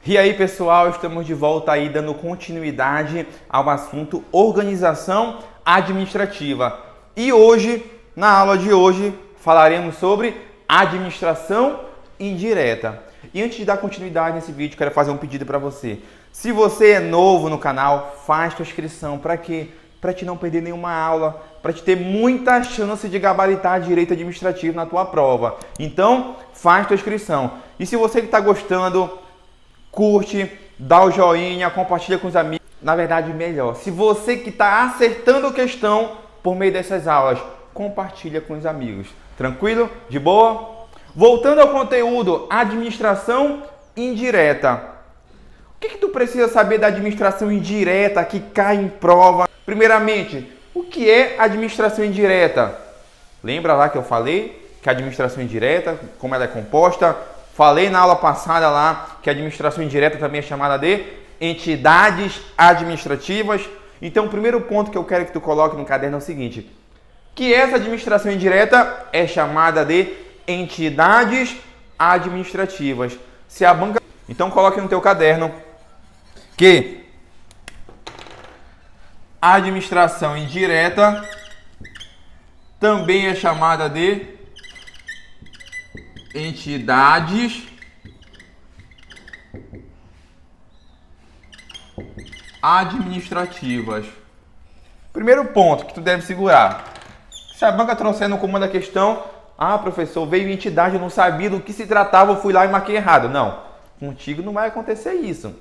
E aí, pessoal, estamos de volta aí dando continuidade ao assunto organização administrativa. E hoje, na aula de hoje, falaremos sobre administração indireta. E antes de dar continuidade nesse vídeo, quero fazer um pedido para você. Se você é novo no canal, faz sua inscrição. Para quê? Para te não perder nenhuma aula, para te ter muita chance de gabaritar direito administrativo na tua prova. Então, faz sua inscrição. E se você que está gostando, curte, dá o joinha, compartilha com os amigos. Na verdade, melhor, se você que está acertando a questão por meio dessas aulas, compartilha com os amigos. Tranquilo? De boa? Voltando ao conteúdo, administração indireta. O que tu precisa saber da administração indireta que cai em prova? Primeiramente, o que é administração indireta? Lembra lá que eu falei que a administração indireta, como ela é composta? Falei na aula passada lá que a administração indireta também é chamada de entidades administrativas. Então, o primeiro ponto que eu quero que tu coloque no caderno é o seguinte: que essa administração indireta é chamada de entidades administrativas. Se a banca... Então, coloque no teu caderno que a administração indireta também é chamada de entidades administrativas. Primeiro ponto que tu deve segurar. Se a banca trouxer no comando a questão, professor, veio entidade, eu não sabia do que se tratava, eu fui lá e marquei errado. Não, contigo não vai acontecer isso.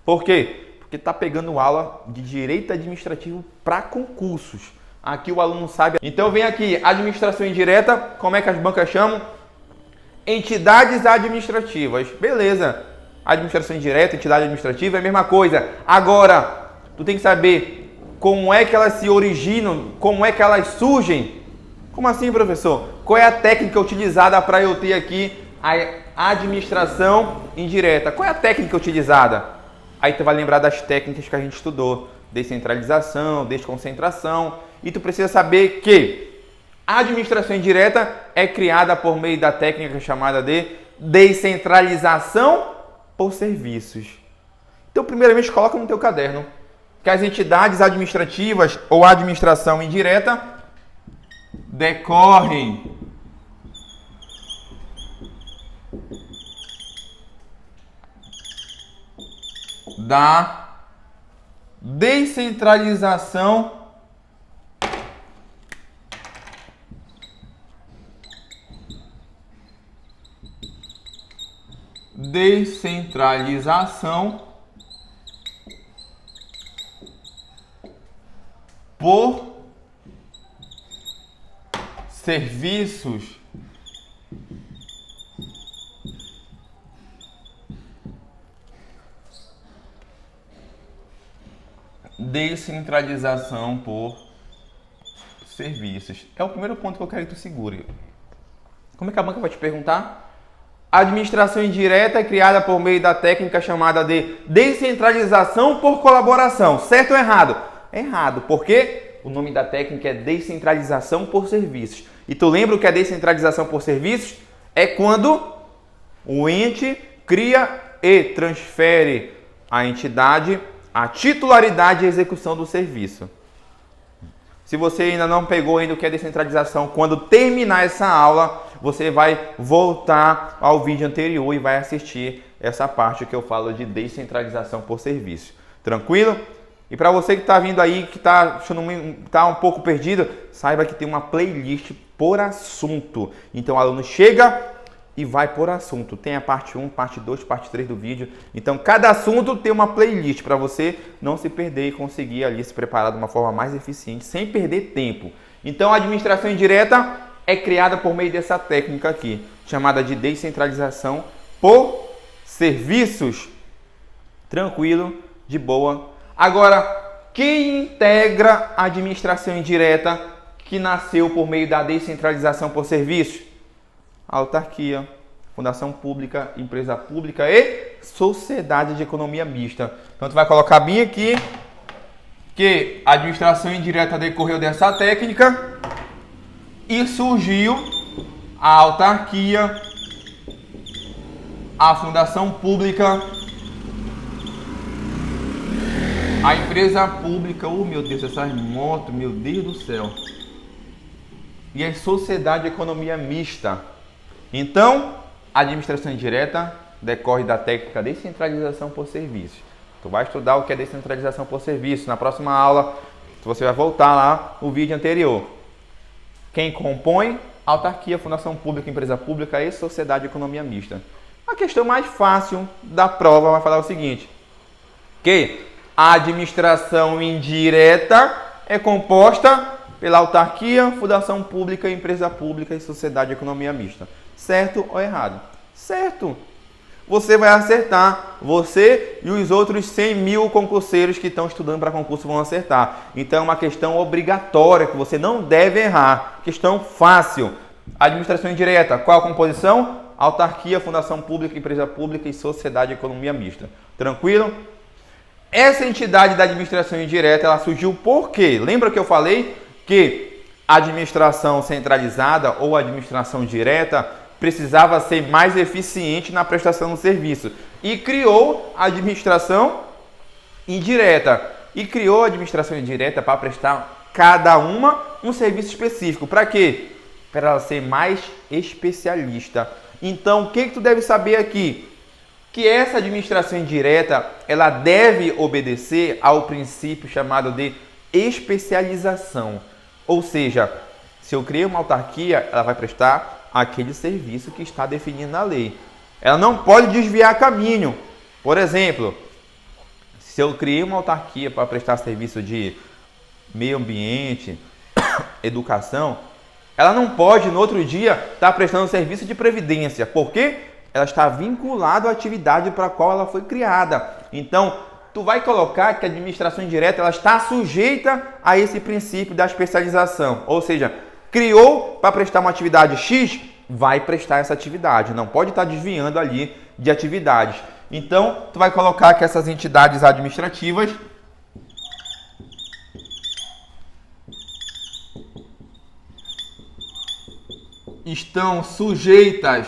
Por quê? Porque tá pegando aula de direito administrativo para concursos. Aqui o aluno sabe. Então vem aqui, administração indireta, como é que as bancas chamam? Entidades administrativas. Beleza. Administração indireta, entidade administrativa é a mesma coisa. Agora, tu tem que saber como é que elas se originam, como é que elas surgem. Como assim, professor? Qual é a técnica utilizada para eu ter aqui a administração indireta? Qual é a técnica utilizada? Aí tu vai lembrar das técnicas que a gente estudou. Descentralização, desconcentração. E tu precisa saber que a administração indireta é criada por meio da técnica chamada de descentralização por serviços. Então, primeiramente, coloca no teu caderno que as entidades administrativas ou administração indireta decorrem da descentralização por serviços. Descentralização por serviços. É o primeiro ponto que eu quero que tu segure. Como é que a banca vai te perguntar? A administração indireta é criada por meio da técnica chamada de descentralização por colaboração. Certo ou errado? Errado, porque o nome da técnica é descentralização por serviços. E tu lembra o que é descentralização por serviços? É quando o ente cria e transfere à entidade a titularidade e execução do serviço. Se você ainda não pegou ainda o que é descentralização, quando terminar essa aula, você vai voltar ao vídeo anterior e vai assistir essa parte que eu falo de descentralização por serviço. Tranquilo? E para você que está vindo aí, que está um pouco perdido, saiba que tem uma playlist por assunto. Então o aluno chega e vai por assunto. Tem a parte 1, parte 2, parte 3 do vídeo. Então cada assunto tem uma playlist para você não se perder e conseguir ali se preparar de uma forma mais eficiente, sem perder tempo. Então a administração indireta é criada por meio dessa técnica aqui, chamada de descentralização por serviços. Tranquilo, de boa. Agora, quem integra a administração indireta que nasceu por meio da descentralização por serviços? A autarquia, fundação pública, empresa pública e sociedade de economia mista. Então, tu vai colocar bem aqui que a administração indireta decorreu dessa técnica e surgiu a autarquia, a fundação pública A empresa pública, oh meu Deus, essas motos, meu Deus do céu. E a sociedade de economia mista. Então, a administração indireta decorre da técnica de descentralização por serviços. Tu vai estudar o que é descentralização por serviço. Na próxima aula, você vai voltar lá no vídeo anterior. Quem compõe? Autarquia, fundação pública, empresa pública e sociedade de economia mista. A questão mais fácil da prova vai falar o seguinte, que a administração indireta é composta pela autarquia, fundação pública, empresa pública e sociedade de economia mista. Certo ou errado? Certo! Você vai acertar. Você e os outros 100 mil concurseiros que estão estudando para concurso vão acertar. Então é uma questão obrigatória que você não deve errar. Questão fácil. Administração indireta. Qual a composição? Autarquia, fundação pública, empresa pública e sociedade de economia mista. Tranquilo? Essa entidade da administração indireta, ela surgiu por quê? Lembra que eu falei que a administração centralizada ou administração direta precisava ser mais eficiente na prestação do serviço e criou a administração indireta. E criou a administração indireta para prestar cada uma um serviço específico. Para quê? Para ela ser mais especialista. Então, o que tu deve saber aqui? Que essa administração indireta, ela deve obedecer ao princípio chamado de especialização. Ou seja, se eu criei uma autarquia, ela vai prestar aquele serviço que está definido na lei. Ela não pode desviar caminho. Por exemplo, se eu criei uma autarquia para prestar serviço de meio ambiente, educação, ela não pode no outro dia estar prestando serviço de previdência. Por quê? Ela está vinculada à atividade para a qual ela foi criada. Então, tu vai colocar que a administração indireta ela está sujeita a esse princípio da especialização. Ou seja, criou para prestar uma atividade X, vai prestar essa atividade. Não pode estar desviando ali de atividades. Então, tu vai colocar que essas entidades administrativas estão sujeitas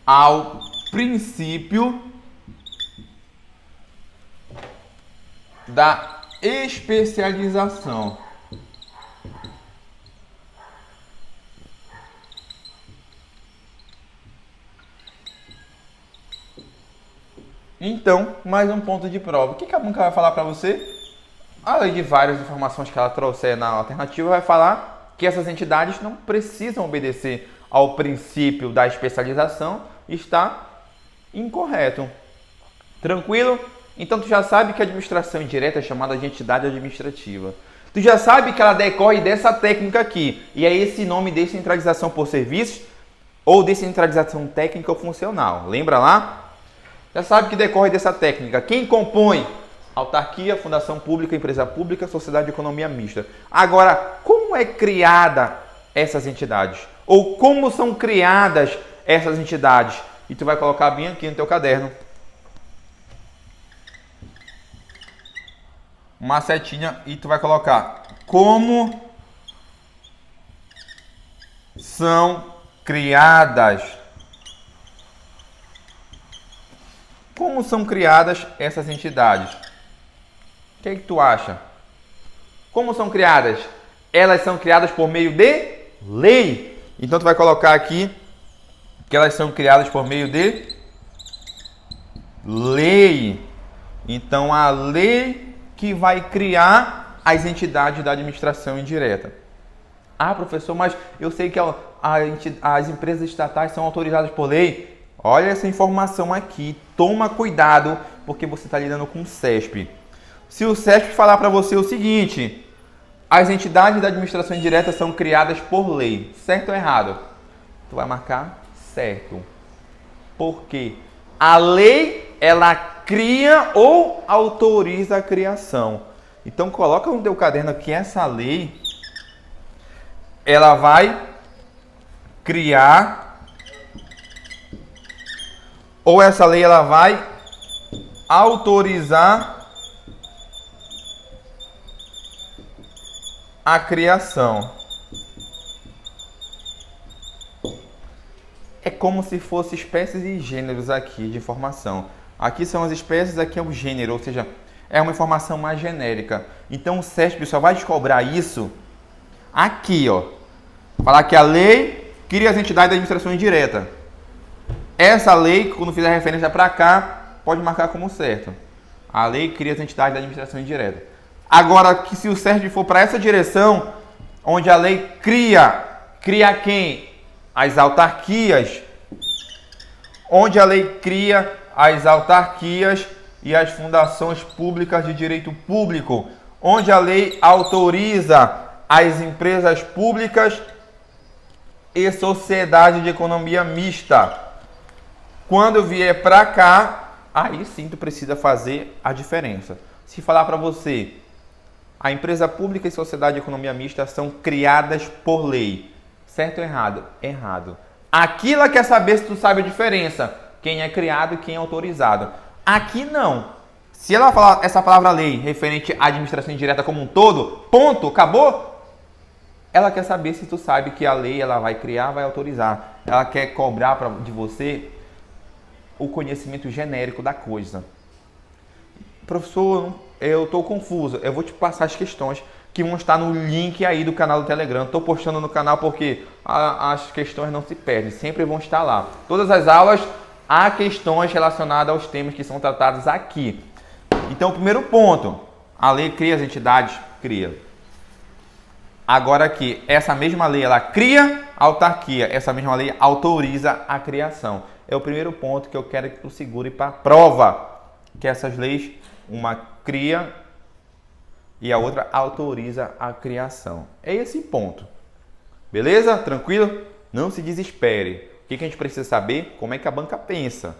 ao princípio da especialização. Então, mais um ponto de prova. O que a banca vai falar para você? Além de várias informações que ela trouxer na alternativa, vai falar que essas entidades não precisam obedecer ao princípio da especialização, está incorreto. Tranquilo? Então tu já sabe que a administração indireta é chamada de entidade administrativa. Tu já sabe que ela decorre dessa técnica aqui. E é esse nome de descentralização por serviços ou descentralização técnica ou funcional. Lembra lá? Já sabe que decorre dessa técnica. Quem compõe? Autarquia, fundação pública, empresa pública, sociedade de economia mista. Agora, como é criada essas entidades? Ou como são criadas essas entidades? E tu vai colocar bem aqui no teu caderno uma setinha e tu vai colocar como são criadas. Como são criadas essas entidades? O que tu acha? Como são criadas? Elas são criadas por meio de lei. Então tu vai colocar aqui que elas são criadas por meio de lei. Então a lei que vai criar as entidades da administração indireta. Ah, professor, mas eu sei que as empresas estatais são autorizadas por lei. Olha essa informação aqui. Toma cuidado, porque você está lidando com o CESP. Se o CESP falar para você o seguinte: as entidades da administração indireta são criadas por lei. Certo ou errado? Tu vai marcar certo. Por quê? A lei, ela cria ou autoriza a criação. Então, coloca no teu caderno que essa lei, ela vai criar, ou essa lei, ela vai autorizar a criação. É como se fosse espécies e gêneros aqui de informação. Aqui são as espécies, aqui é o gênero, ou seja, é uma informação mais genérica. Então o CESP só vai te cobrar isso aqui, ó. Falar que a lei cria as entidades da administração indireta. Essa lei, quando fizer referência para cá, pode marcar como certo. A lei cria as entidades da administração indireta. Agora, que se o CESP for para essa direção, onde a lei cria quem? As autarquias. Onde a lei cria as autarquias e as fundações públicas de direito público. Onde a lei autoriza as empresas públicas e sociedade de economia mista. Quando vier para cá, aí sim tu precisa fazer a diferença. Se falar para você, a empresa pública e sociedade de economia mista são criadas por lei. Certo ou errado? Errado. Aqui ela quer saber se tu sabe a diferença. Quem é criado e quem é autorizado. Aqui não. Se ela falar essa palavra lei referente à administração indireta como um todo, ponto, acabou. Ela quer saber se tu sabe que a lei ela vai criar, vai autorizar. Ela quer cobrar de você o conhecimento genérico da coisa. Professor, eu estou confuso. Eu vou te passar as questões que vão estar no link aí do canal do Telegram. Estou postando no canal porque as questões não se perdem. Sempre vão estar lá. Todas as aulas há questões relacionadas aos temas que são tratados aqui. Então, o primeiro ponto. A lei cria as entidades? Cria. Agora aqui, essa mesma lei, ela cria a autarquia. Essa mesma lei autoriza a criação. É o primeiro ponto que eu quero que tu segure para a prova. Que essas leis, uma cria e a outra autoriza a criação. É esse ponto. Beleza? Tranquilo? Não se desespere. O que a gente precisa saber? Como é que a banca pensa.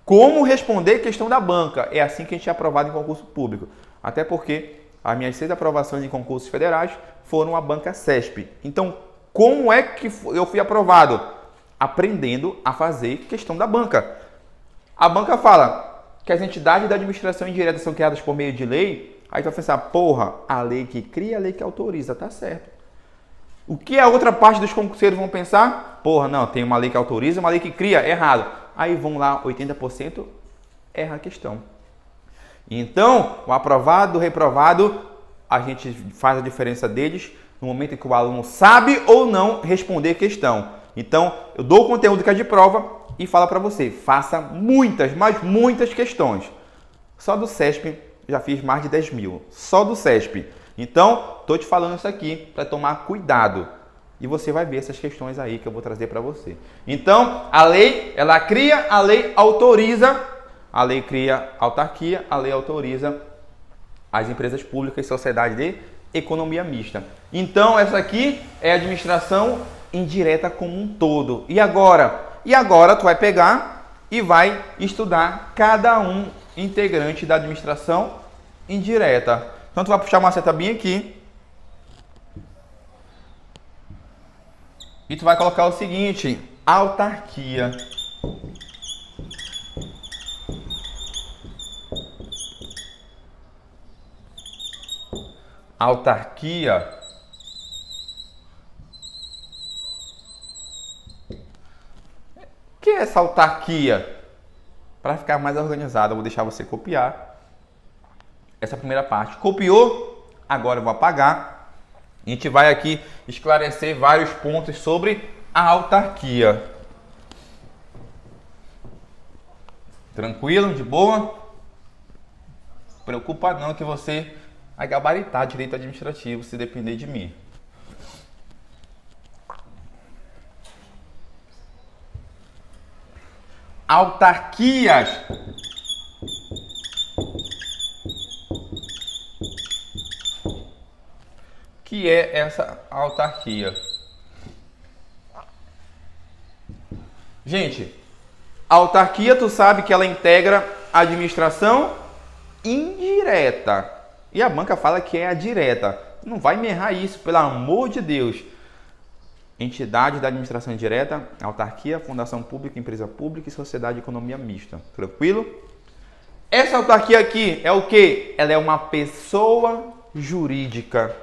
Como responder a questão da banca. É assim que a gente é aprovado em concurso público. Até porque as minhas 6 aprovações em concursos federais foram a banca CESP. Então, como é que eu fui aprovado? Aprendendo a fazer questão da banca. A banca fala que as entidades da administração indireta são criadas por meio de lei. Aí tu vai pensar, porra, a lei que cria, a lei que autoriza, tá certo. O que a outra parte dos concurseiros vão pensar? Porra, não, tem uma lei que autoriza, uma lei que cria, errado. Aí vão lá, 80% erra a questão. Então, o aprovado, o reprovado, a gente faz a diferença deles no momento em que o aluno sabe ou não responder a questão. Então, eu dou o conteúdo que é de prova e falo para você, faça muitas, mas muitas questões. Só do CESP já fiz mais de 10 mil, só do CESP. Então, estou te falando isso aqui para tomar cuidado. E você vai ver essas questões aí que eu vou trazer para você. Então, a lei, ela cria, a lei autoriza. A lei cria autarquia, a lei autoriza as empresas públicas e sociedade de economia mista. Então, essa aqui é a administração indireta como um todo. E agora? E agora tu vai pegar e vai estudar cada um integrante da administração indireta. Então, tu vai puxar uma seta bem aqui. E tu vai colocar o seguinte, autarquia. Autarquia. O que é essa autarquia? Para ficar mais organizado, eu vou deixar você copiar essa primeira parte. Copiou? Agora eu vou apagar. A gente vai aqui esclarecer vários pontos sobre a autarquia. Tranquilo? De boa? Preocupa não que você vai gabaritar direito administrativo se depender de mim. Autarquias. Que é essa autarquia? Gente, a autarquia, tu sabe que ela integra a administração indireta. E a banca fala que é a direta. Não vai me errar isso, pelo amor de Deus. Entidade da administração indireta, autarquia, fundação pública, empresa pública e sociedade de economia mista. Tranquilo? Essa autarquia aqui é o quê? Ela é uma pessoa jurídica.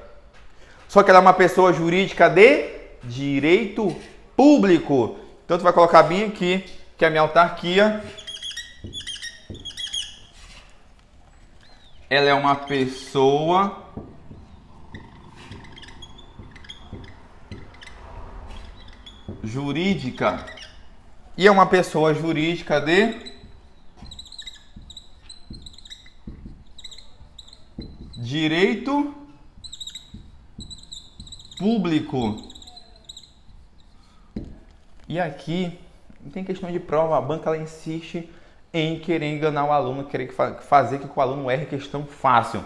Só que ela é uma pessoa jurídica de direito público. Então tu vai colocar bem aqui que a minha autarquia ela é uma pessoa jurídica e é uma pessoa jurídica de direito público. E aqui não tem questão de prova, a banca ela insiste em querer enganar o aluno, querer fazer com que o aluno erre questão fácil.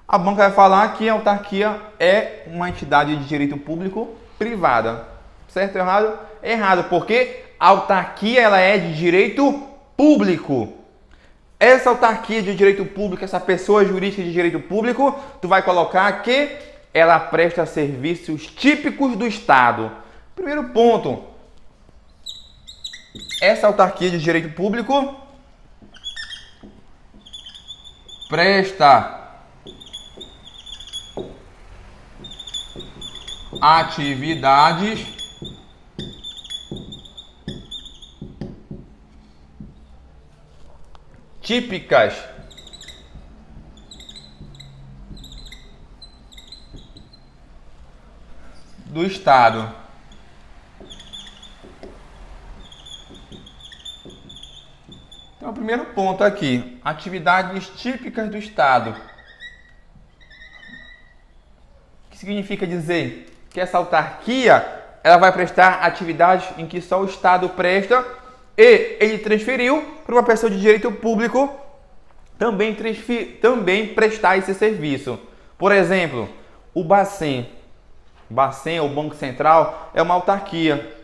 A banca vai falar que a autarquia é uma entidade de direito público privada. Certo ou errado? Errado, porque a autarquia ela é de direito público. Essa autarquia de direito público, essa pessoa jurídica de direito público, tu vai colocar que ela presta serviços típicos do Estado. Primeiro ponto, essa autarquia de direito público presta atividades típicas do Estado. Então, o primeiro ponto aqui, atividades típicas do Estado. O que significa dizer que essa autarquia ela vai prestar atividades em que só o Estado presta e ele transferiu para uma pessoa de direito público também prestar esse serviço. Por exemplo, o Bacen, o Banco Central, é uma autarquia.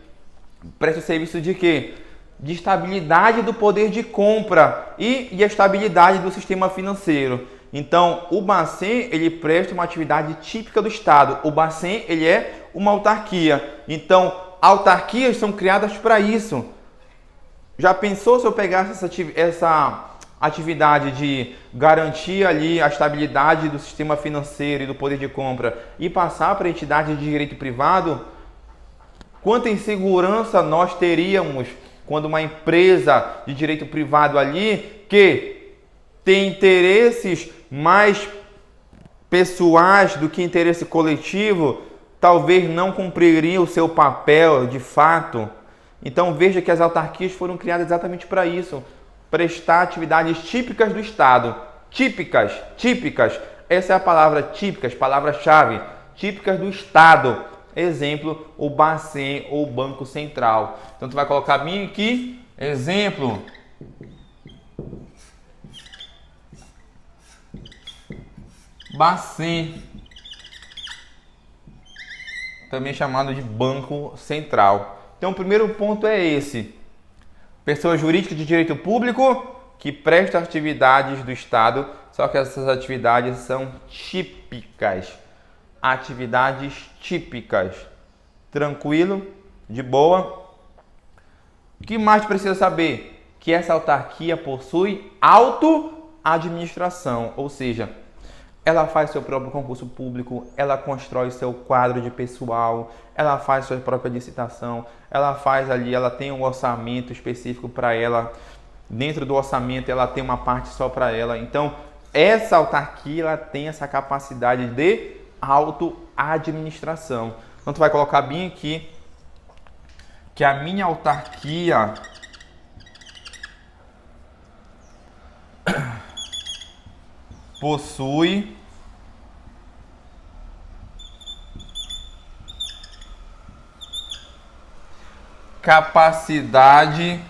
Presta o serviço de quê? De estabilidade do poder de compra e estabilidade do sistema financeiro. Então, o Bacen, ele presta uma atividade típica do Estado. O Bacen, ele é uma autarquia. Então, autarquias são criadas para isso. Já pensou se eu pegasse essa atividade de garantir ali a estabilidade do sistema financeiro e do poder de compra e passar para a entidade de direito privado? Quanta insegurança nós teríamos quando uma empresa de direito privado ali que tem interesses mais pessoais do que interesse coletivo, talvez não cumpriria o seu papel de fato. Então veja que as autarquias foram criadas exatamente para isso, prestar atividades típicas do Estado. Típicas. Essa é a palavra típicas, palavra-chave. Típicas do Estado. Exemplo, o Bacen ou o Banco Central. Então tu vai colocar bem aqui, exemplo. Bacen, também chamado de Banco Central. Então o primeiro ponto é esse. Pessoa jurídica de direito público que presta atividades do Estado, só que essas atividades são típicas. Atividades típicas. Tranquilo? De boa? O que mais precisa saber? Que essa autarquia possui auto-administração, ou seja, ela faz seu próprio concurso público, ela constrói seu quadro de pessoal, ela faz sua própria licitação, ela faz ali, ela tem um orçamento específico para ela. Dentro do orçamento ela tem uma parte só para ela. Então, essa autarquia ela tem essa capacidade de auto-administração. Então, tu vai colocar bem aqui que a minha autarquia possui capacidade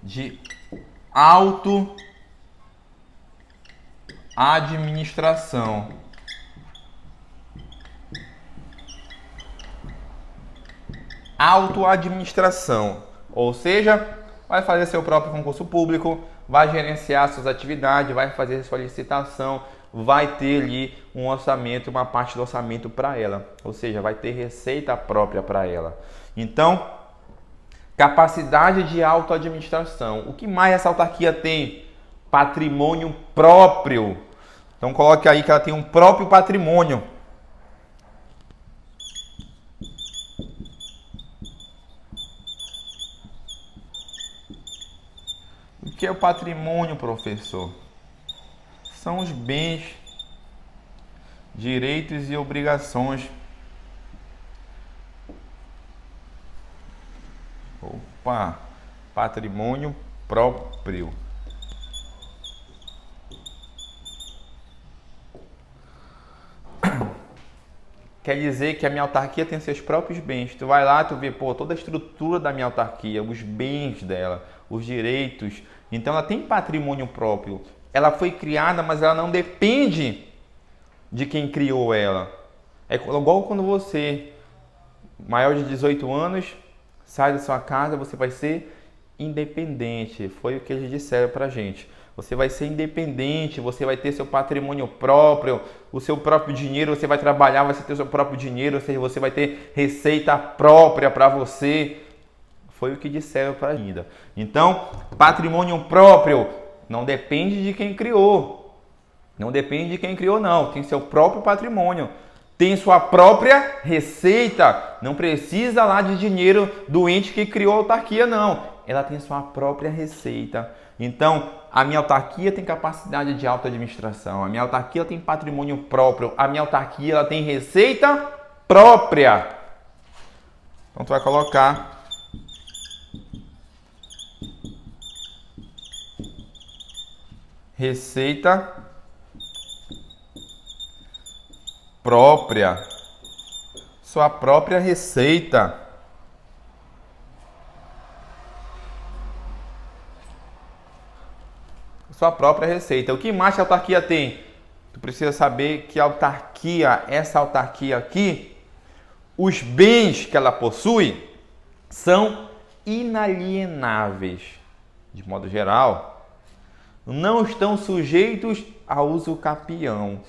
de auto-administração. Auto-administração, ou seja, vai fazer seu próprio concurso público, vai gerenciar suas atividades, vai fazer sua licitação, vai ter ali um orçamento, uma parte do orçamento para ela, ou seja, vai ter receita própria para ela. Então, capacidade de auto-administração. O que mais essa autarquia tem? Patrimônio próprio. Então, coloque aí que ela tem um próprio patrimônio. que é o patrimônio, professor? São os bens, direitos e obrigações. Opa! Patrimônio próprio. Quer dizer que a minha autarquia tem seus próprios bens. Tu vai lá, tu vê, pô, toda a estrutura da minha autarquia, os bens dela, os direitos. Então ela tem patrimônio próprio. Ela foi criada, mas ela não depende de quem criou ela. É igual quando você, maior de 18 anos, sai da sua casa, você vai ser independente. Foi o que eles disseram pra gente. Você vai ser independente, você vai ter seu patrimônio próprio, o seu próprio dinheiro, você vai trabalhar, vai ter o seu próprio dinheiro, ou seja, você vai ter receita própria para você. Foi o que disseram para a vida. Então, patrimônio próprio não depende de quem criou. Não depende de quem criou, não. Tem seu próprio patrimônio. Tem sua própria receita. Não precisa lá de dinheiro do ente que criou a autarquia, não. Ela tem sua própria receita. Então, a minha autarquia tem capacidade de auto-administração. A minha autarquia tem patrimônio próprio. A minha autarquia ela tem receita própria. Então, tu vai colocar receita própria. Sua própria receita. Sua própria receita. O que mais que a autarquia tem? Tu precisa saber que a autarquia, essa autarquia aqui, os bens que ela possui são inalienáveis. De modo geral, não estão sujeitos a uso capião.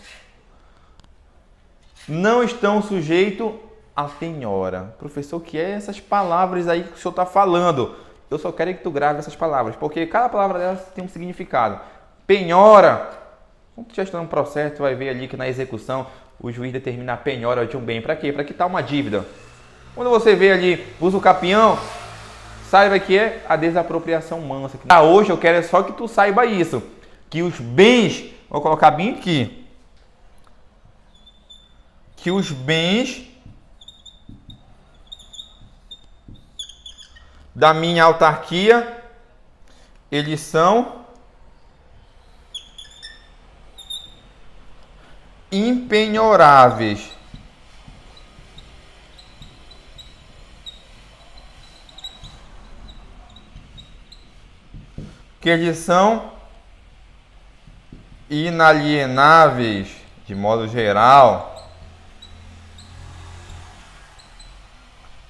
Não estão sujeitos a penhora. Professor, o que é essas palavras aí que o senhor está falando? Eu só quero que tu grave essas palavras, porque cada palavra delas tem um significado. Penhora. Quando tu já está no processo, tu vai ver ali que na execução o juiz determina a penhora de um bem. Para quê? Para quitar uma dívida. Quando você vê ali uso capião, saiba que é a desapropriação mansa. Hoje eu quero só que tu saiba isso. Que os bens, vou colocar bem aqui. Que os bens da minha autarquia, eles são impenhoráveis. Que eles são inalienáveis, de modo geral.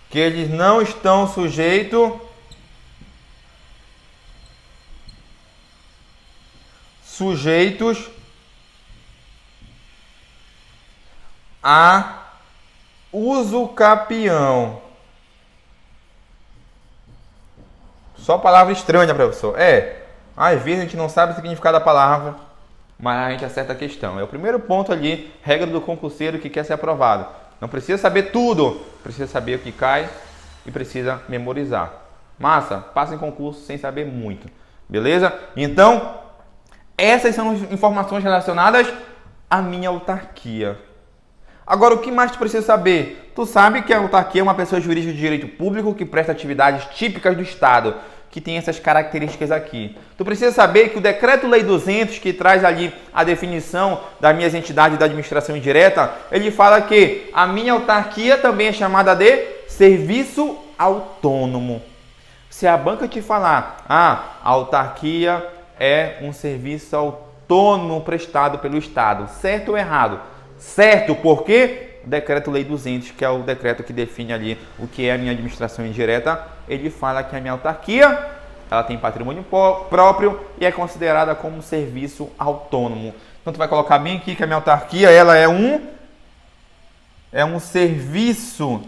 Que eles não estão sujeitos a uso capião. Só palavra estranha, professor. Às vezes a gente não sabe o significado da palavra, mas a gente acerta a questão. É o primeiro ponto ali, regra do concurseiro que quer ser aprovado. Não precisa saber tudo, precisa saber o que cai e precisa memorizar. Massa, passa em concurso sem saber muito, beleza? Então, essas são as informações relacionadas à minha autarquia. Agora, o que mais tu precisa saber? Tu sabe que a autarquia é uma pessoa jurídica de direito público que presta atividades típicas do Estado, que tem essas características aqui. Tu precisa saber que o Decreto-Lei 200, que traz ali a definição das minhas entidades da administração indireta, ele fala que a minha autarquia também é chamada de serviço autônomo. Se a banca te falar, a autarquia é um serviço autônomo prestado pelo Estado, certo ou errado? Certo, porque o Decreto-Lei 200, que é o decreto que define ali o que é a minha administração indireta, ele fala que a minha autarquia ela tem patrimônio próprio e é considerada como um serviço autônomo. Então, tu vai colocar bem aqui que a minha autarquia ela é um serviço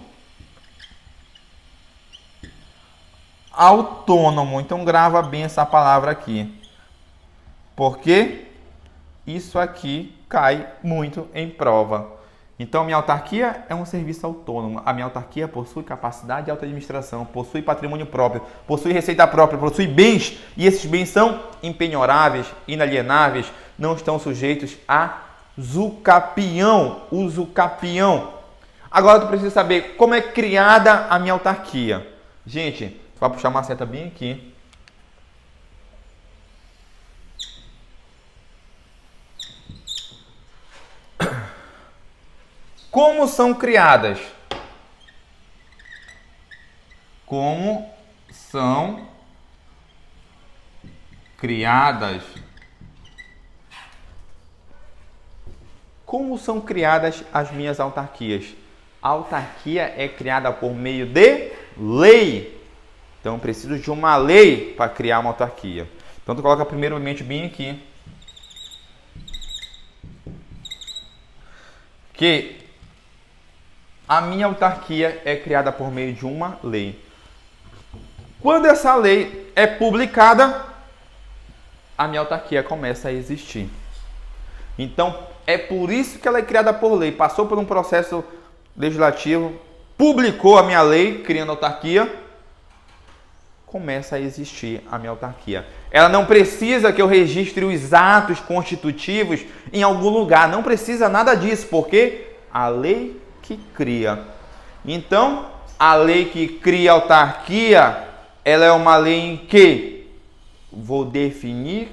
autônomo. Então, grava bem essa palavra aqui, porque isso aqui cai muito em prova. Então, a minha autarquia é um serviço autônomo. A minha autarquia possui capacidade de autoadministração, possui patrimônio próprio, possui receita própria, possui bens. E esses bens são impenhoráveis, inalienáveis, não estão sujeitos a usucapião. Agora, tu precisa saber como é criada a minha autarquia. Gente, vai puxar uma seta bem aqui. Como são criadas? Como são criadas? Como são criadas as minhas autarquias? A autarquia é criada por meio de lei. Então, eu preciso de uma lei para criar uma autarquia. Então, tu coloca primeiramente bem aqui. Que a minha autarquia é criada por meio de uma lei. Quando essa lei é publicada, a minha autarquia começa a existir. Então, é por isso que ela é criada por lei. Passou por um processo legislativo, publicou a minha lei, criando autarquia, começa a existir a minha autarquia. Ela não precisa que eu registre os atos constitutivos em algum lugar. Não precisa nada disso, porque a lei que cria. Então, a lei que cria a autarquia, ela é uma lei em que vou definir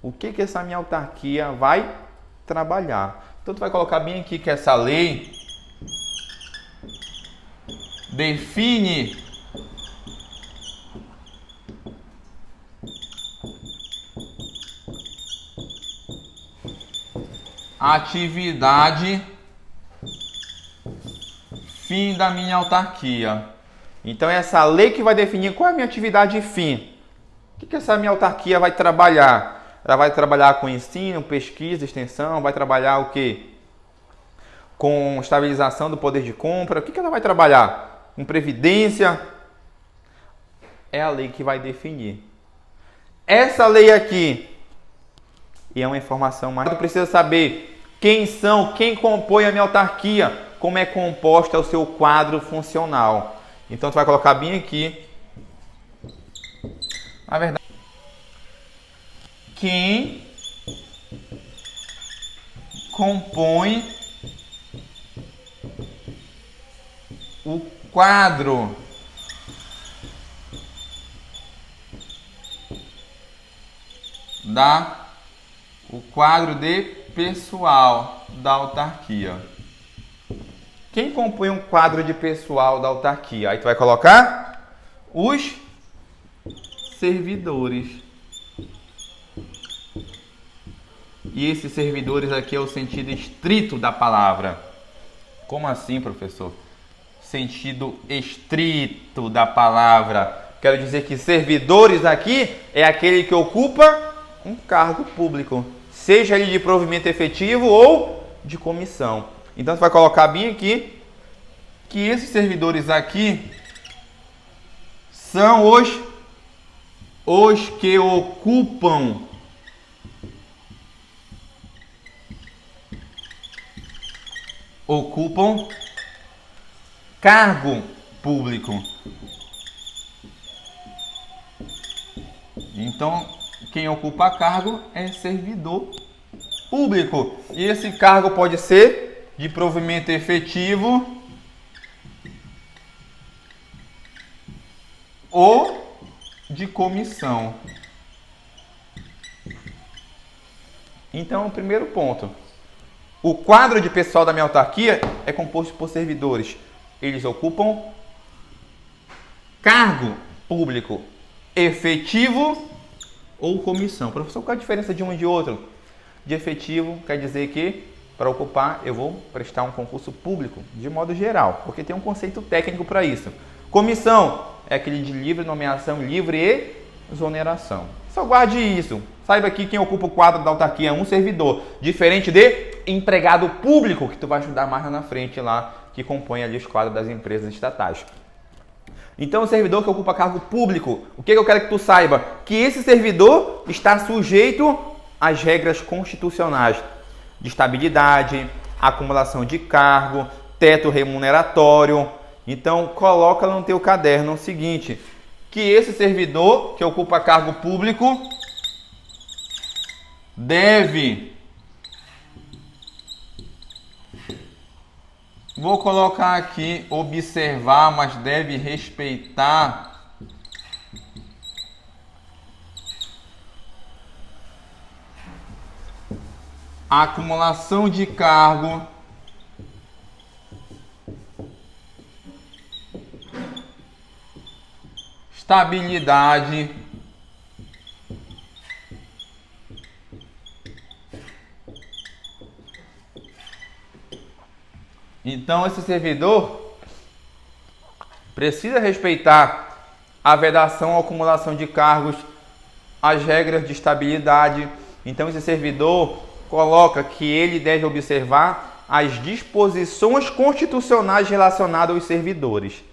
o que essa minha autarquia vai trabalhar. Então, tu vai colocar bem aqui que essa lei define atividade fim da minha autarquia. Então, é essa lei que vai definir qual é a minha atividade fim. O que essa minha autarquia vai trabalhar? Ela vai trabalhar com ensino, pesquisa, extensão, vai trabalhar o quê? Com estabilização do poder de compra. O que ela vai trabalhar? Com previdência. É a lei que vai definir. Essa lei aqui, e é uma informação mais, tu precisa saber quem compõe a minha autarquia, como é composta o seu quadro funcional. Então, tu vai colocar bem aqui, na verdade, quem compõe o quadro de pessoal da autarquia. Quem compõe um quadro de pessoal da autarquia? Aí tu vai colocar os servidores. E esses servidores aqui é o sentido estrito da palavra. Como assim, professor? Sentido estrito da palavra. Quero dizer que servidores aqui é aquele que ocupa um cargo público, seja ele de provimento efetivo ou de comissão. Então, você vai colocar bem aqui que esses servidores aqui são os que ocupam cargo público. Então, quem ocupa cargo é servidor público. E esse cargo pode ser de provimento efetivo ou de comissão. Então, o primeiro ponto. O quadro de pessoal da minha autarquia é composto por servidores. Eles ocupam cargo público efetivo ou comissão. Professor, qual é a diferença de um e de outro? De efetivo quer dizer que para ocupar eu vou prestar um concurso público, de modo geral, porque tem um conceito técnico para isso. Comissão é aquele de livre nomeação, livre exoneração. Só guarde isso. Saiba que quem ocupa o quadro da autarquia é um servidor, diferente de empregado público, que tu vai estudar mais lá na frente lá, que compõe ali os quadros das empresas estatais. Então, o servidor que ocupa cargo público, o que eu quero que tu saiba? Que esse servidor está sujeito às regras constitucionais de estabilidade, acumulação de cargo, teto remuneratório. Então, coloca no teu caderno o seguinte, que esse servidor que ocupa cargo público deve, vou colocar aqui observar, mas deve respeitar a acumulação de cargo estabilidade então esse servidor precisa respeitar a vedação ou acumulação de cargos, as regras de estabilidade. Então esse servidor coloca que ele deve observar as disposições constitucionais relacionadas aos servidores.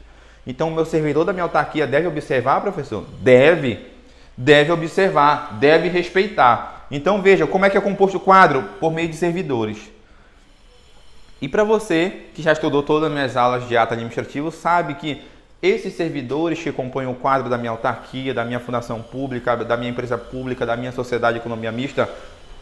Então, o meu servidor da minha autarquia deve observar, professor? Deve observar, deve respeitar. Então, veja como é que é composto o quadro por meio de servidores. E para você que já estudou todas as minhas aulas de ato administrativo, sabe que esses servidores que compõem o quadro da minha autarquia, da minha fundação pública, da minha empresa pública, da minha sociedade de economia mista,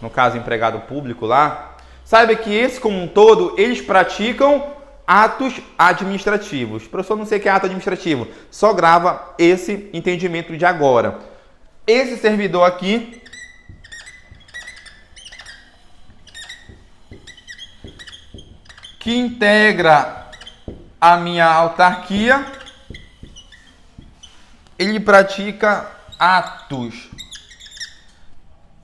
no caso empregado público lá, saiba que esse como um todo, eles praticam atos administrativos. Professor, não sei o que é ato administrativo. Só grava esse entendimento de agora. Esse servidor aqui que integra a minha autarquia, ele pratica atos